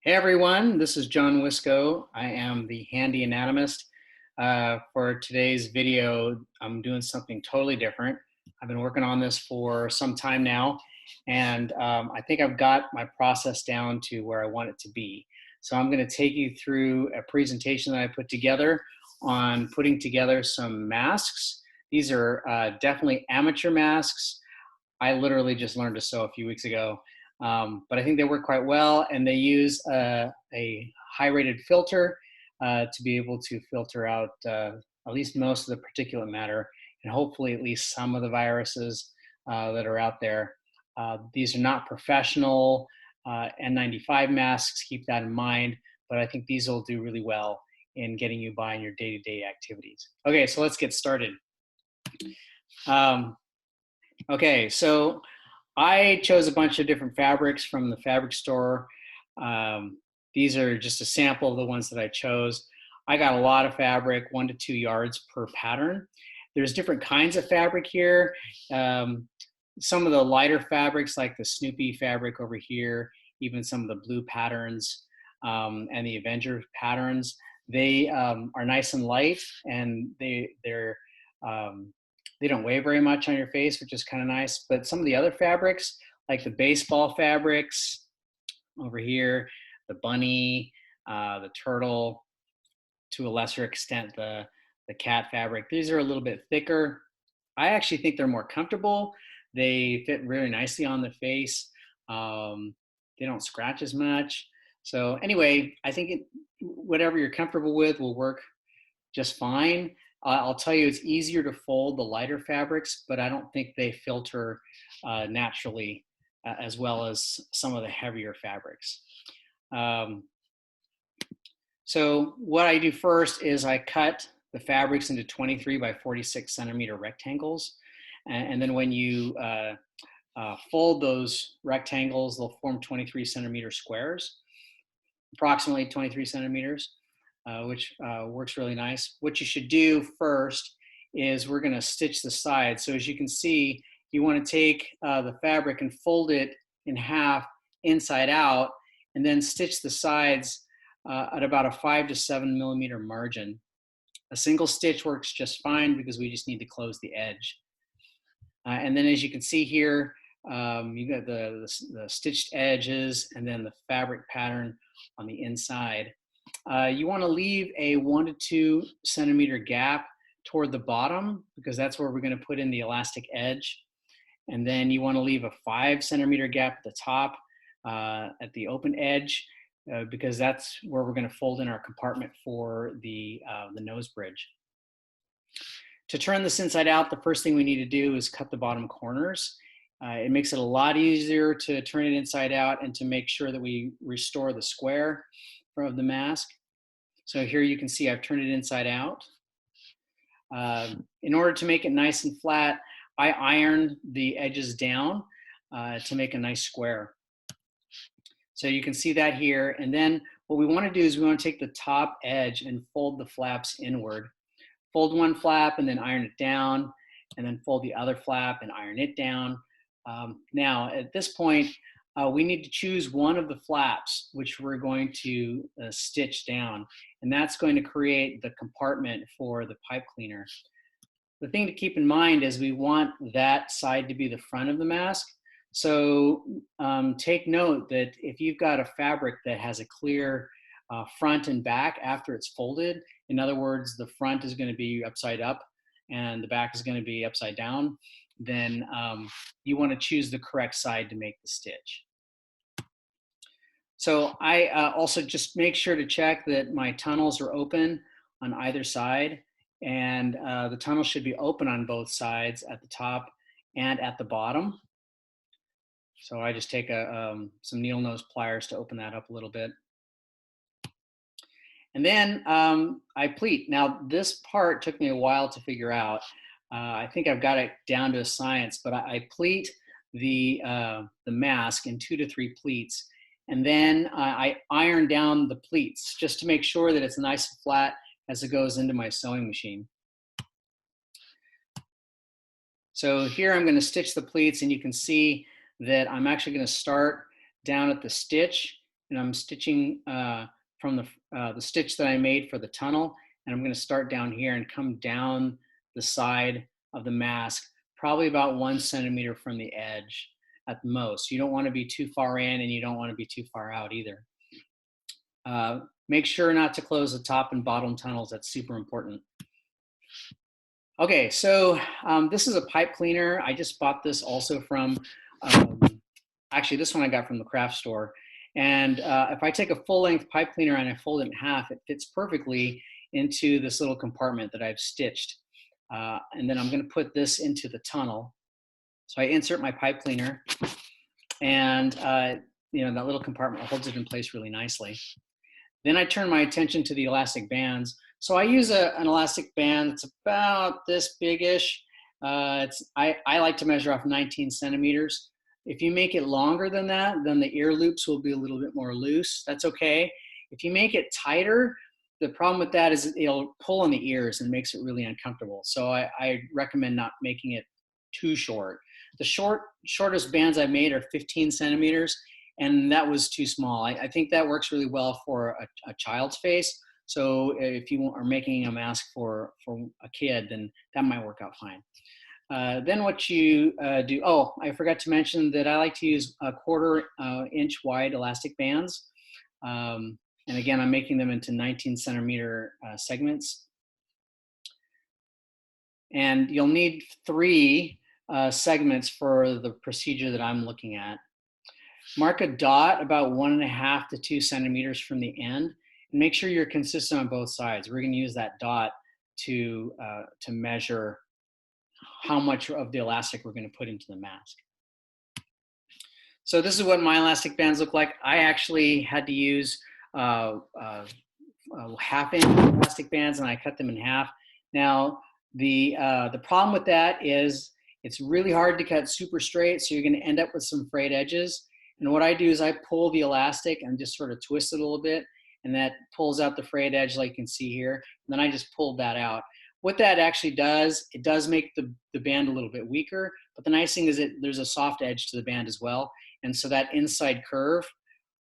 Hey everyone, this is John Wisco. I am the handy anatomist. For today's video, I'm doing something totally different. I've been working on this for some time now, and I think I've got my process down to where I want it to be. So I'm going to take you through a presentation that I put together on putting together some masks. These are definitely amateur masks. I literally just learned to sew a few weeks ago. But I think they work quite well, and they use a high-rated filter to be able to filter out at least most of the particulate matter, and hopefully at least some of the viruses that are out there. These are not professional N95 masks, keep that in mind, but I think these will do really well in getting you by in your day-to-day activities. Okay, so let's get started. Okay, so I chose a bunch of different fabrics from the fabric store. These are just a sample of the ones that I chose. I got a lot of fabric, 1 to 2 yards per pattern. There's different kinds of fabric here. Some of the lighter fabrics like the Snoopy fabric over here, even some of the blue patterns and the Avenger patterns, they are nice and light, and they don't weigh very much on your face, which is kind of nice. But some of the other fabrics, like the baseball fabrics over here, the bunny, the turtle, to a lesser extent, the cat fabric, these are a little bit thicker. I actually think they're more comfortable. They fit really nicely on the face. They don't scratch as much. So anyway, I think whatever you're comfortable with will work just fine. I'll tell you, it's easier to fold the lighter fabrics, but I don't think they filter naturally as well as some of the heavier fabrics. So what I do first is I cut the fabrics into 23 by 46 centimeter rectangles. And then when you fold those rectangles, they'll form 23 centimeter squares, approximately 23 centimeters. Which works really nice. What you should do first is we're going to stitch the sides. So as you can see, you want to take the fabric and fold it in half inside out, and then stitch the sides at about a 5 to 7 millimeter margin. A single stitch works just fine because we just need to close the edge. And then as you can see here, you got the stitched edges and then the fabric pattern on the inside. You want to leave a 1 to 2 centimeter gap toward the bottom because that's where we're going to put in the elastic edge. And then you want to leave a 5 centimeter gap at the top at the open edge because that's where we're going to fold in our compartment for the nose bridge. To turn this inside out, the first thing we need to do is cut the bottom corners. It makes it a lot easier to turn it inside out and to make sure that we restore the square of the mask. So here you can see I've turned it inside out. In order to make it nice and flat, I ironed the edges down to make a nice square. So you can see that here. And then what we want to do is we want to take the top edge and fold the flaps inward. Fold one flap and then iron it down, and then fold the other flap and iron it down. Now at this point, we need to choose one of the flaps which we're going to stitch down, and that's going to create the compartment for the pipe cleaner. The thing to keep in mind is we want that side to be the front of the mask. So take note that if you've got a fabric that has a clear front and back after it's folded, in other words, the front is going to be upside up and the back is going to be upside down, then you want to choose the correct side to make the stitch. So I also just make sure to check that my tunnels are open on either side, and the tunnel should be open on both sides at the top and at the bottom. So I just take some needle nose pliers to open that up a little bit. And then I pleat. Now this part took me a while to figure out. I think I've got it down to a science, but I pleat the mask in 2 to 3 pleats. And then I iron down the pleats just to make sure that it's nice and flat as it goes into my sewing machine. So here I'm going to stitch the pleats, and you can see that I'm actually going to start down at the stitch and I'm stitching from the stitch that I made for the tunnel, and I'm going to start down here and come down the side of the mask, probably about 1 centimeter from the edge at most. You don't want to be too far in, and you don't want to be too far out either. Make sure not to close the top and bottom tunnels. That's super important. Okay, so this is a pipe cleaner. I just bought this also from, actually this one I got from the craft store. And if I take a full length pipe cleaner and I fold it in half, it fits perfectly into this little compartment that I've stitched. And then I'm gonna put this into the tunnel. So I insert my pipe cleaner, and you know, that little compartment holds it in place really nicely. Then I turn my attention to the elastic bands. So I use an elastic band that's about this big-ish. I like to measure off 19 centimeters. If you make it longer than that, then the ear loops will be a little bit more loose. That's okay. If you make it tighter, the problem with that is it'll pull on the ears and makes it really uncomfortable. So I recommend not making it too short. The shortest bands I've made are 15 centimeters, and that was too small. I think that works really well for a child's face. So if you are making a mask for a kid, then that might work out fine. Then what you do, oh, I forgot to mention that I like to use a 1/4 inch wide elastic bands. And again, I'm making them into 19 centimeter segments. And you'll need 3 segments for the procedure that I'm looking at. Mark a dot about 1.5 to 2 centimeters from the end, and make sure you're consistent on both sides. We're going to use that dot to measure how much of the elastic we're going to put into the mask. So this is what my elastic bands look like. I actually had to use 1/2 inch elastic bands, and I cut them in half. Now the problem with that is it's really hard to cut super straight, so you're going to end up with some frayed edges. And what I do is I pull the elastic and just sort of twist it a little bit, and that pulls out the frayed edge like you can see here. And then I just pulled that out. What that actually does, it does make the band a little bit weaker, but the nice thing is that there's a soft edge to the band as well. And so that inside curve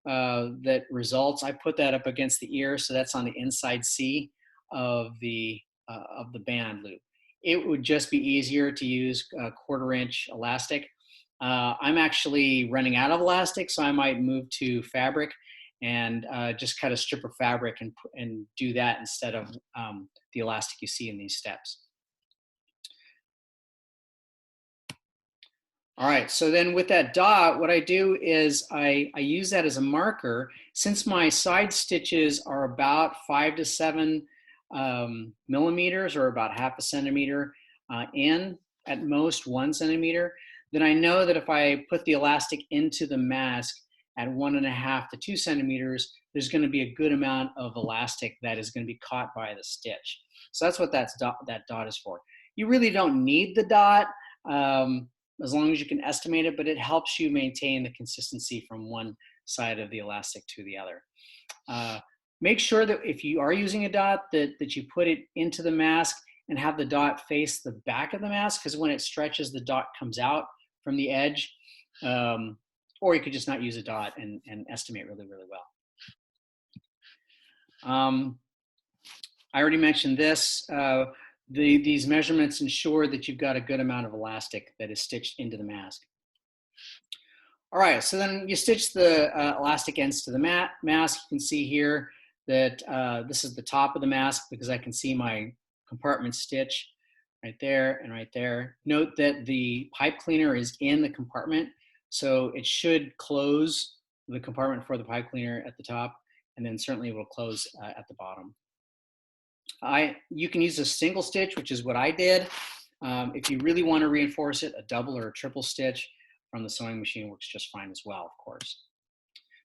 that results, I put that up against the ear, so that's on the inside C of the band loop. It would just be easier to use a 1/4 inch elastic. I'm actually running out of elastic, so I might move to fabric and just cut a strip of fabric and do that instead of the elastic you see in these steps. All right, so then with that dot, what I do is I use that as a marker. Since my side stitches are about 5 to 7 millimeters, or about 1/2 centimeter in, at most 1 centimeter, then I know that if I put the elastic into the mask at 1.5 to 2 centimeters, there's going to be a good amount of elastic that is going to be caught by the stitch. So that's what that dot is for. You really don't need the dot as long as you can estimate it, but it helps you maintain the consistency from one side of the elastic to the other. Make sure that if you are using a dot, that you put it into the mask and have the dot face the back of the mask, because when it stretches, the dot comes out from the edge. Or you could just not use a dot and estimate really, really well. I already mentioned this. These measurements ensure that you've got a good amount of elastic that is stitched into the mask. All right, so then you stitch the elastic ends to the mask. You can see here that this is the top of the mask, because I can see my compartment stitch right there and right there. Note that the pipe cleaner is in the compartment, so it should close the compartment for the pipe cleaner at the top, and then certainly it will close at the bottom. You can use a single stitch, which is what I did. If you really want to reinforce it, a double or a triple stitch from the sewing machine works just fine as well, of course.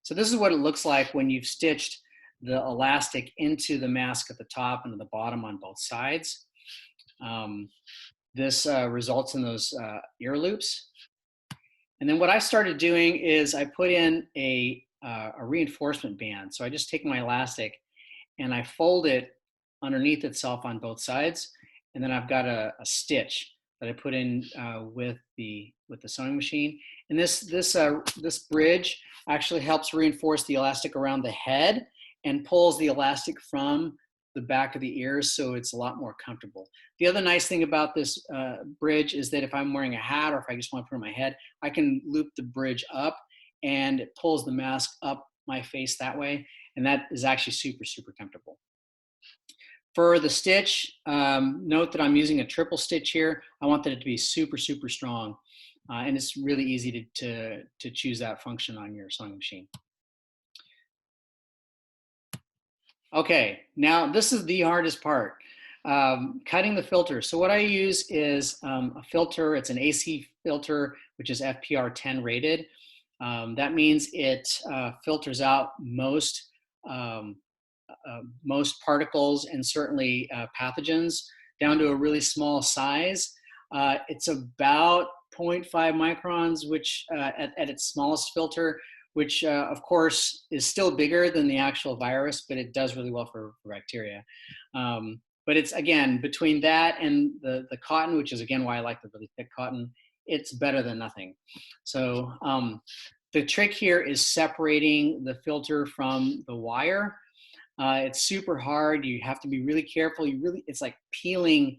So this is what it looks like when you've stitched the elastic into the mask at the top and at the bottom on both sides. This results in those ear loops. And then what I started doing is I put in a reinforcement band. So I just take my elastic and I fold it underneath itself on both sides, and then I've got a stitch that I put in with the sewing machine, And this bridge actually helps reinforce the elastic around the head and pulls the elastic from the back of the ears, so it's a lot more comfortable. The other nice thing about this bridge is that if I'm wearing a hat or if I just want to put it on my head, I can loop the bridge up and it pulls the mask up my face that way. And that is actually super, super comfortable. For the stitch, note that I'm using a triple stitch here. I want that it to be super, super strong. And it's really easy to choose that function on your sewing machine. Okay, now this is the hardest part, cutting the filter. So what I use is a filter. It's an AC filter, which is FPR 10 rated. That means it filters out most particles and certainly pathogens down to a really small size. It's about 0.5 microns, which at its smallest filter, which of course is still bigger than the actual virus, but it does really well for bacteria. But it's, again, between that and the cotton, which is again why I like the really thick cotton, it's better than nothing. So the trick here is separating the filter from the wire. It's super hard. You have to be really careful. It's like peeling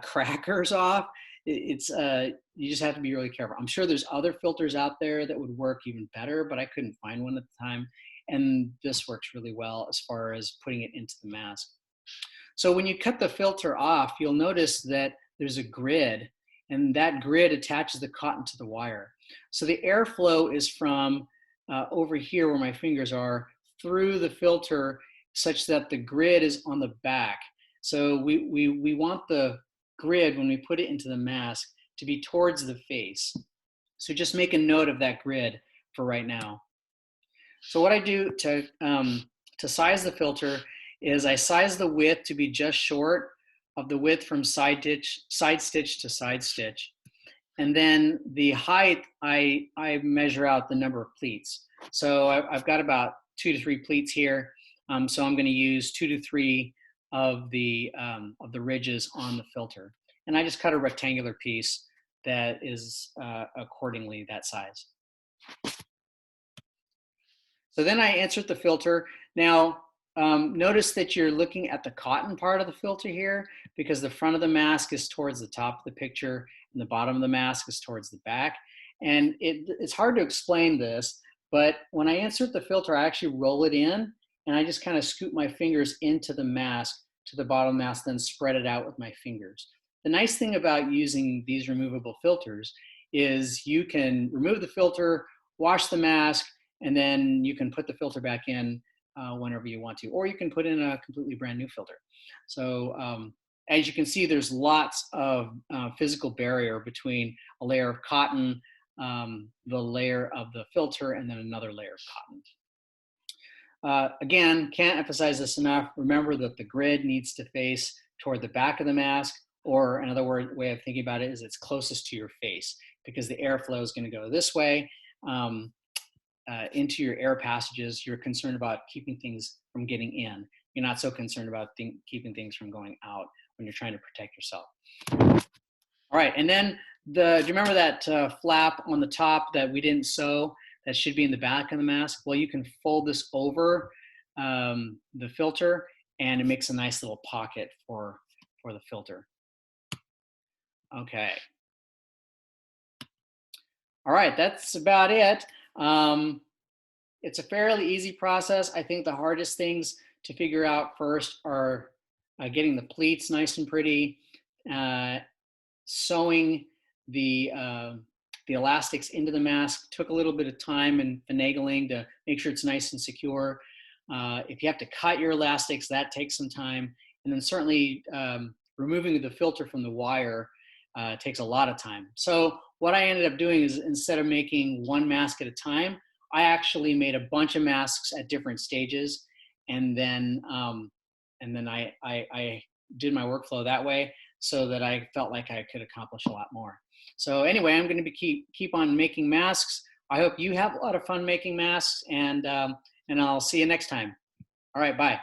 crackers off. You just have to be really careful. I'm sure there's other filters out there that would work even better, but I couldn't find one at the time. And this works really well as far as putting it into the mask. So when you cut the filter off, you'll notice that there's a grid, and that grid attaches the cotton to the wire. So the airflow is from over here where my fingers are through the filter, such that the grid is on the back. So we want the grid, when we put it into the mask, to be towards the face. So just make a note of that grid for right now. So what I do to size the filter is I size the width to be just short of the width from side stitch to side stitch. And then the height, I measure out the number of pleats. So I've got about 2 to 3 pleats here. So I'm going to use 2 to 3 of the ridges on the filter. And I just cut a rectangular piece that is accordingly that size. So then I insert the filter. Now, notice that you're looking at the cotton part of the filter here, because the front of the mask is towards the top of the picture and the bottom of the mask is towards the back. And it's hard to explain this, but when I insert the filter, I actually roll it in and I just kind of scoop my fingers into the mask, to the bottom mask, then spread it out with my fingers. The nice thing about using these removable filters is you can remove the filter, wash the mask, and then you can put the filter back in whenever you want to, or you can put in a completely brand new filter. So as you can see, there's lots of physical barrier between a layer of cotton, the layer of the filter, and then another layer of cotton. Again, can't emphasize this enough. Remember that the grid needs to face toward the back of the mask, or another way of thinking about it is it's closest to your face, because the airflow is going to go this way into your air passages. You're concerned about keeping things from getting in. You're not so concerned about keeping things from going out when you're trying to protect yourself. All right, and then do you remember that flap on the top that we didn't sew that should be in the back of the mask? Well, you can fold this over the filter, and it makes a nice little pocket for the filter. Okay. All right, that's about it. It's a fairly easy process. I think the hardest things to figure out first are getting the pleats nice and pretty, sewing the elastics into the mask. Took a little bit of time and finagling to make sure it's nice and secure. If you have to cut your elastics, that takes some time. And then certainly removing the filter from the wire takes a lot of time. So what I ended up doing is, instead of making one mask at a time, I actually made a bunch of masks at different stages, and then I did my workflow that way, so that I felt like I could accomplish a lot more. So anyway, I'm going to keep on making masks. I hope you have a lot of fun making masks, and I'll see you next time. All right, bye.